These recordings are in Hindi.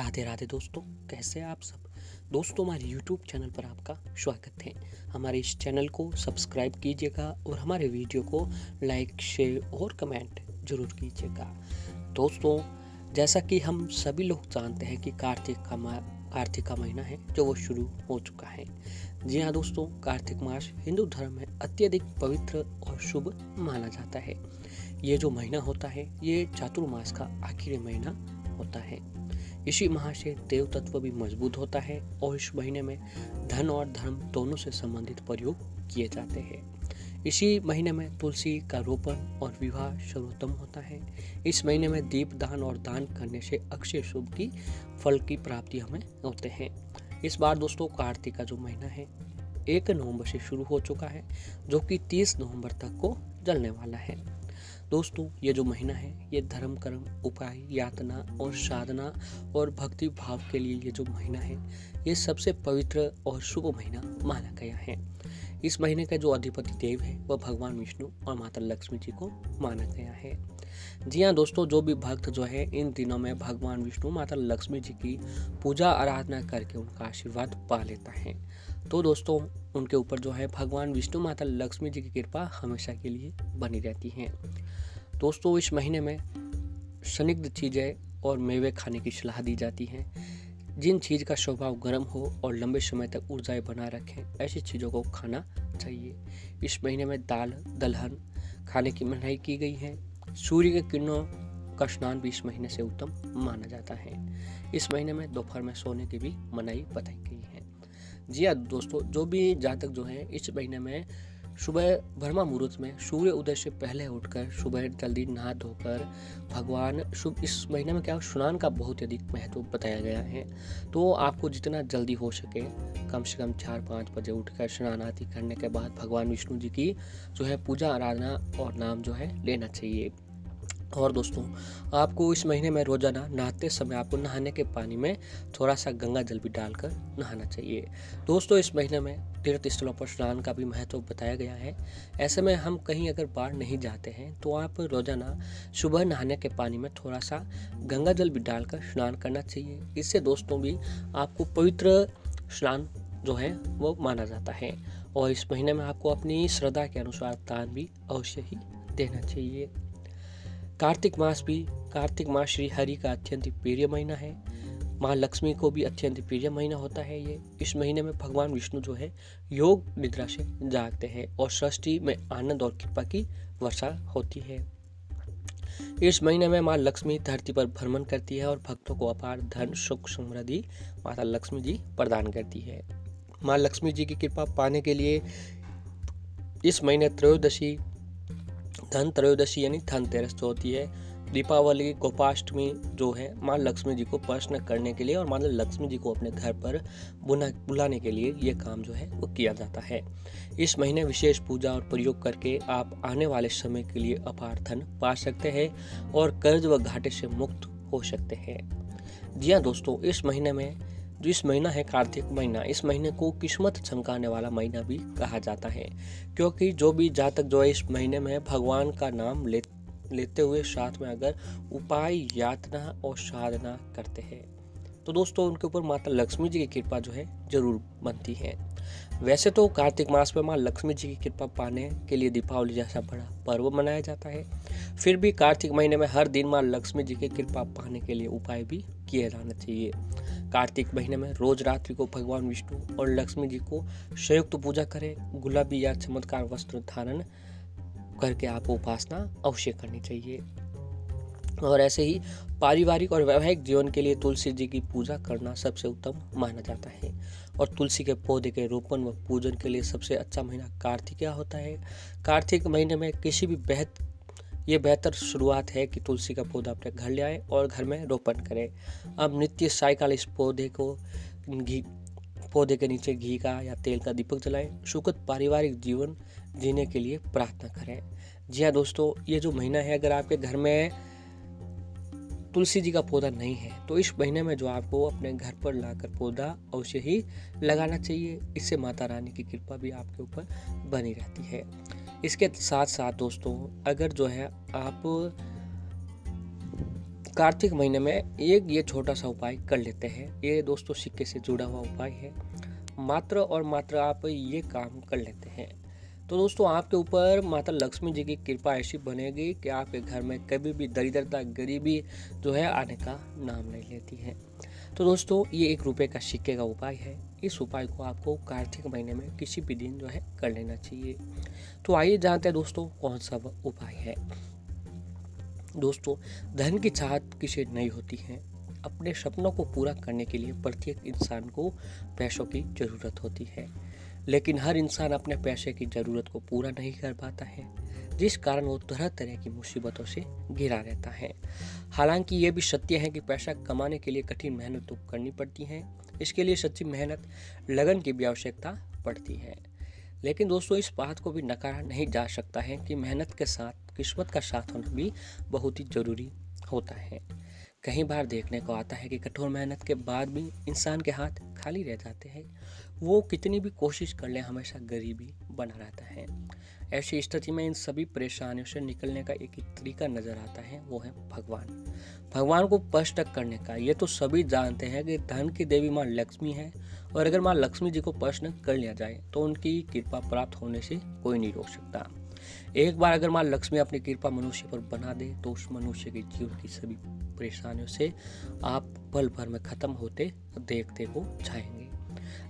राधे राधे दोस्तों, कैसे हैं आप सब। दोस्तों, हमारे YouTube चैनल पर आपका स्वागत है। हमारे इस चैनल को सब्सक्राइब कीजिएगा और हमारे वीडियो को लाइक, शेयर और कमेंट जरूर कीजिएगा। दोस्तों, जैसा कि हम सभी लोग जानते हैं कि कार्तिक का महीना है जो वो शुरू हो चुका है। जी हाँ दोस्तों, कार्तिक मास हिंदू धर्म में अत्यधिक पवित्र और शुभ माना जाता है। ये जो महीना होता है ये चातुर्मास का आखिरी महीना होता है। इसी माह से देव तत्व भी मजबूत होता है और इस महीने में धन और धर्म दोनों से संबंधित प्रयोग किए जाते हैं। इसी महीने में तुलसी का रोपण और विवाह सर्वोत्तम होता है। इस महीने में दीप दान और दान करने से अक्षय शुभ की फल की प्राप्ति हमें होते हैं। इस बार दोस्तों कार्तिक का जो महीना है 1 नवंबर से शुरू हो चुका है, जो कि 30 नवंबर तक को चलने वाला है। दोस्तों, ये जो महीना है ये धर्म, कर्म, उपाय, यातना और साधना और भक्ति भाव के लिए ये जो महीना है ये सबसे पवित्र और शुभ महीना माना गया है। इस महीने का जो अधिपति देव है वह भगवान विष्णु और माता लक्ष्मी जी को माना गया है। जी हाँ दोस्तों, जो भी भक्त जो है इन दिनों में भगवान विष्णु, माता लक्ष्मी जी की पूजा आराधना करके उनका आशीर्वाद पा लेता है। तो दोस्तों, उनके ऊपर जो है भगवान विष्णु, माता लक्ष्मी जी की कृपा हमेशा के लिए बनी रहती है। दोस्तों, इस महीने में स्निग्ध चीज़ें और मेवे खाने की सलाह दी जाती है। जिन चीज़ का स्वभाव गर्म हो और लंबे समय तक ऊर्जाएं बना रखें, ऐसी चीज़ों को खाना चाहिए। इस महीने में दाल दलहन खाने की मनाही की गई है। सूर्य के किरणों का स्नान भी इस महीने से उत्तम माना जाता है। इस महीने में दोपहर में सोने की भी मनाही बताई गई है। जी हाँ दोस्तों, जो भी जातक जो है इस महीने में सुबह ब्रह्म मुहूर्त में सूर्य उदय से पहले उठकर सुबह जल्दी नहा धोकर भगवान शुभ, इस महीने में क्या स्नान का बहुत अधिक महत्व बताया गया है। तो आपको जितना जल्दी हो सके कम से कम 4-5 बजे उठकर स्नान आदि करने के बाद भगवान विष्णु जी की जो है पूजा आराधना और नाम जो है लेना चाहिए। और दोस्तों, आपको इस महीने में रोजाना नहाते समय आपको नहाने के पानी में थोड़ा सा गंगा जल भी डालकर नहाना चाहिए। दोस्तों, इस महीने में तीर्थ स्थलों पर स्नान का भी महत्व बताया गया है। ऐसे में हम कहीं अगर बाहर नहीं जाते हैं तो आप रोजाना सुबह नहाने के पानी में थोड़ा सा गंगा जल भी डालकर स्नान करना चाहिए। इससे दोस्तों भी आपको पवित्र स्नान जो है वो माना जाता है। और इस महीने में आपको अपनी श्रद्धा के अनुसार दान भी अवश्य ही देना चाहिए। कार्तिक मास श्री हरि का अत्यंत प्रिय महीना है। माँ लक्ष्मी को भी अत्यंत प्रिय महीना होता है ये। इस महीने में भगवान विष्णु जो है योग निद्रा से जागते हैं और सृष्टि में आनंद और कृपा की वर्षा होती है। इस महीने में माँ लक्ष्मी धरती पर भ्रमण करती है और भक्तों को अपार धन, सुख, समृद्धि माता लक्ष्मी जी प्रदान करती है। माँ लक्ष्मी जी की कृपा पाने के लिए इस महीने त्रयोदशी यानी धनतेरस जो होती है, दीपावली, गोपाष्टमी जो है माँ लक्ष्मी जी को प्रसन्न करने के लिए और माँ लक्ष्मी जी को अपने घर पर बुलाने के लिए ये काम जो है वो किया जाता है। इस महीने विशेष पूजा और प्रयोग करके आप आने वाले समय के लिए अपार धन पा सकते हैं और कर्ज व घाटे से मुक्त हो सकते हैं। जी हाँ दोस्तों, इस महीने में जो इस महीना है कार्तिक महीना, इस महीने को किस्मत चमकाने वाला महीना भी कहा जाता है, क्योंकि जो भी जातक जो है इस महीने में भगवान का नाम लेते हुए साथ में अगर उपाय, यातना और साधना करते हैं तो दोस्तों उनके ऊपर माता लक्ष्मी जी की कृपा जो है जरूर बनती है। वैसे तो कार्तिक मास में माँ लक्ष्मी जी की कृपा पाने के लिए दीपावली जैसा बड़ा पर्व मनाया जाता है। फिर भी कार्तिक महीने में हर दिन माँ लक्ष्मी जी की कृपा पाने के लिए उपाय भी किए जाना चाहिए। कार्तिक महीने में रोज रात्रि को भगवान विष्णु और लक्ष्मी जी को संयुक्त पूजा करें। गुलाबी या चमत्कार वस्त्र धारण करके आपको उपासना अवश्य करनी चाहिए। और ऐसे ही पारिवारिक और वैवाहिक जीवन के लिए तुलसी जी की पूजा करना सबसे उत्तम माना जाता है। और तुलसी के पौधे के रोपण व पूजन के लिए सबसे अच्छा महीना कार्तिक होता है। कार्तिक महीने में किसी भी बेहतर शुरुआत है कि तुलसी का पौधा अपने घर ले आए और घर में रोपण करें। अब नित्य सायकाल इस पौधे के नीचे घी का या तेल का दीपक जलाएं। सुखद पारिवारिक जीवन जीने के लिए प्रार्थना करें। जी हाँ दोस्तों, ये जो महीना है अगर आपके घर में तुलसी जी का पौधा नहीं है तो इस महीने में जो आपको अपने घर पर लाकर पौधा अवश्य ही लगाना चाहिए। इससे माता रानी की कृपा भी आपके ऊपर बनी रहती है। इसके साथ साथ दोस्तों, अगर जो है आप कार्तिक महीने में एक ये छोटा सा उपाय कर लेते हैं। ये दोस्तों सिक्के से जुड़ा हुआ उपाय है। मात्र और मात्र आप ये काम कर लेते हैं तो दोस्तों आपके ऊपर माता लक्ष्मी जी की कृपा ऐसी बनेगी कि आपके घर में कभी भी दरिद्रता गरीबी जो है आने का नाम नहीं लेती है। तो दोस्तों ये 1 रुपये का सिक्के का उपाय है। इस उपाय को आपको कार्तिक महीने में किसी भी दिन जो है कर लेना चाहिए। तो आइए जानते हैं दोस्तों कौन सा उपाय है। दोस्तों धन की चाहत किसे नहीं होती है। अपने सपनों को पूरा करने के लिए प्रत्येक इंसान को पैसों की ज़रूरत होती है, लेकिन हर इंसान अपने पैसे की ज़रूरत को पूरा नहीं कर पाता है, जिस कारण वो तरह तरह की मुसीबतों से घिरा रहता है। हालांकि ये भी सत्य है कि पैसा कमाने के लिए कठिन मेहनत तो करनी पड़ती है। इसके लिए सच्ची मेहनत लगन की भी आवश्यकता पड़ती है। लेकिन दोस्तों इस बात को भी नकारा नहीं जा सकता है कि मेहनत के साथ किस्मत का साथ होना भी बहुत ही ज़रूरी होता है। कई बार देखने को आता है कि कठोर मेहनत के बाद भी इंसान के हाथ खाली रह जाते हैं। वो कितनी भी कोशिश कर ले हमेशा गरीबी बना रहता है। ऐसी स्थिति में इन सभी परेशानियों से निकलने का एक ही तरीका नज़र आता है, वो है भगवान को स्पष्ट करने का। ये तो सभी जानते हैं कि धन की देवी माँ लक्ष्मी है, और अगर माँ लक्ष्मी जी को प्रश्न कर लिया जाए तो उनकी कृपा प्राप्त होने से कोई नहीं रोक सकता। एक बार अगर माँ लक्ष्मी अपनी कृपा मनुष्य पर बना दे तो उस मनुष्य के जीवन की सभी परेशानियों से आप पल भर में खत्म होते देखते को जाएंगे।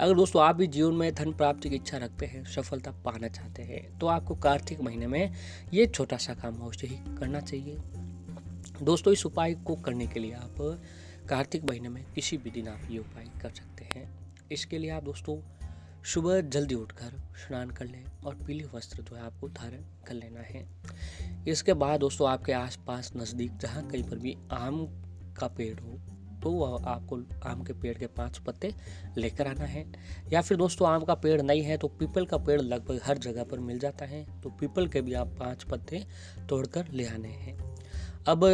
अगर दोस्तों आप भी जीवन में धन प्राप्ति की इच्छा रखते हैं, सफलता पाना चाहते हैं, तो आपको कार्तिक महीने में ये छोटा सा काम अवश्य ही करना चाहिए। दोस्तों इस उपाय को करने के लिए आप कार्तिक महीने में किसी भी दिन आप ये उपाय कर सकते हैं। इसके लिए आप दोस्तों सुबह जल्दी उठकर स्नान कर लें और पीले वस्त्र जो है आपको धारण कर लेना है। इसके बाद दोस्तों आपके आसपास नज़दीक जहाँ कहीं पर भी आम का पेड़ हो तो आपको आम के पेड़ के 5 पत्ते लेकर आना है, या फिर दोस्तों आम का पेड़ नहीं है तो पीपल का पेड़ लगभग हर जगह पर मिल जाता है, तो पीपल के भी आप 5 पत्ते तोड़कर ले आने हैं। अब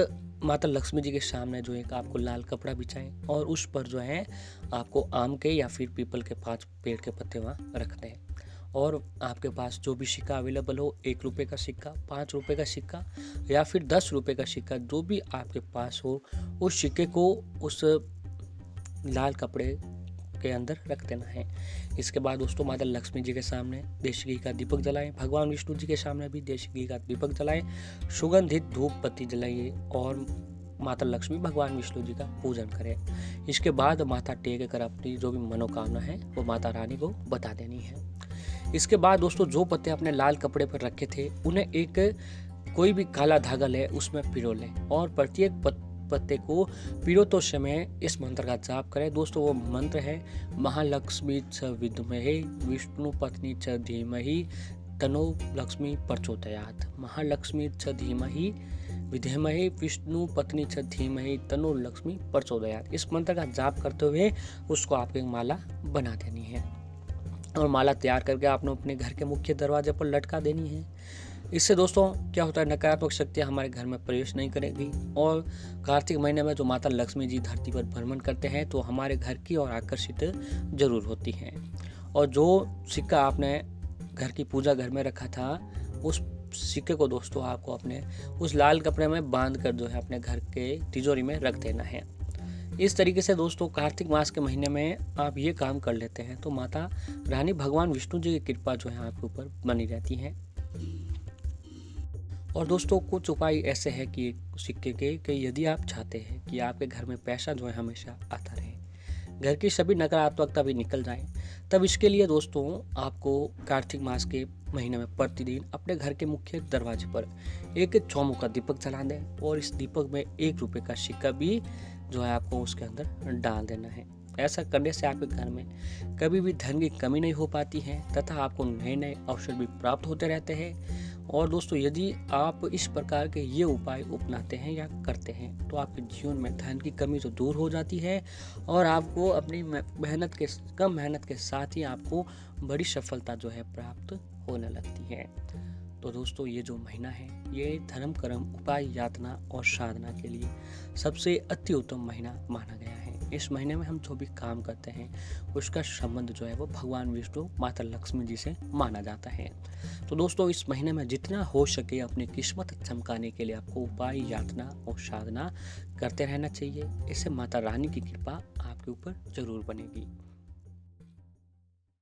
माता लक्ष्मी जी के सामने जो एक आपको लाल कपड़ा बिछाएं और उस पर जो है आपको आम के या फिर पीपल के 5 पेड़ के पत्ते वहाँ रखने हैं, और आपके पास जो भी सिक्का अवेलेबल हो, 1 रुपये का सिक्का, 5 रुपये का सिक्का या फिर 10 रुपये का सिक्का, जो भी आपके पास हो, उस सिक्के को उस लाल कपड़े के अंदर रख देना है। इसके बाद दोस्तों माता लक्ष्मी जी के सामने देशी घी का दीपक जलाएं, भगवान विष्णु जी के सामने भी देशी घी का दीपक जलाएं, सुगंधित धूप बत्ती जलाइए और माता लक्ष्मी भगवान विष्णु जी का पूजन करें। इसके बाद माथा टेक कर अपनी जो भी मनोकामना है वो माता रानी को बता देनी है। इसके बाद दोस्तों जो पत्ते अपने लाल कपड़े पर रखे थे उन्हें एक कोई भी काला धागा ले उसमें पिरो लें और प्रत्येक पत्ते को पिरोते समय इस मंत्र का जाप करें। दोस्तों वो मंत्र है महालक्ष्मी च विद्महे विष्णु पत्नी च धीमहि तनो लक्ष्मी प्रचोदयात्। महालक्ष्मी च धीमहि विद्महे विष्णु पत्नी च धीमहि तनो लक्ष्मी प्रचोदयात्। इस मंत्र का जाप करते हुए उसको आप एक माला बना देनी है और माला तैयार करके आपने अपने घर के मुख्य दरवाजे पर लटका देनी है। इससे दोस्तों क्या होता है, नकारात्मक शक्तियाँ हमारे घर में प्रवेश नहीं करेगी, और कार्तिक महीने में जो माता लक्ष्मी जी धरती पर भ्रमण करते हैं तो हमारे घर की ओर आकर्षित जरूर होती हैं। और जो सिक्का आपने घर की पूजा घर में रखा था उस सिक्के को दोस्तों आपको अपने उस लाल कपड़े में बांध कर जो है अपने घर के तिजोरी में रख देना है। इस तरीके से दोस्तों कार्तिक मास के महीने में आप ये काम कर लेते हैं तो माता रानी भगवान विष्णु जी की कृपा जो है आपके ऊपर बनी रहती है। और दोस्तों कुछ उपाय ऐसे हैं कि सिक्के के कि यदि आप चाहते हैं कि आपके घर में पैसा जो है हमेशा आता रहे, घर की सभी नकारात्मकता भी निकल जाए, तब इसके लिए दोस्तों आपको कार्तिक मास के महीने में प्रतिदिन अपने घर के मुख्य दरवाजे पर एक चौमुखा दीपक जला दें और इस दीपक में 1 रुपये का सिक्का भी जो है आपको उसके अंदर डाल देना है। ऐसा करने से आपके घर में कभी भी धन की कमी नहीं हो पाती है तथा आपको नए नए अवसर भी प्राप्त होते रहते हैं। और दोस्तों यदि आप इस प्रकार के ये उपाय अपनाते हैं या करते हैं तो आपके जीवन में धन की कमी तो दूर हो जाती है और आपको अपनी कम मेहनत के साथ ही आपको बड़ी सफलता जो है प्राप्त होने लगती है। तो दोस्तों ये जो महीना है ये धर्म कर्म उपाय यातना और साधना के लिए सबसे अति उत्तम महीना माना गया है। इस महीने में हम जो भी काम करते हैं उसका संबंध जो है वो भगवान विष्णु माता लक्ष्मी जी से माना जाता है। तो दोस्तों इस महीने में जितना हो सके अपनी किस्मत चमकाने के लिए आपको उपाय यातना और साधना करते रहना चाहिए। इससे माता रानी की कृपा आपके ऊपर जरूर बनेगी।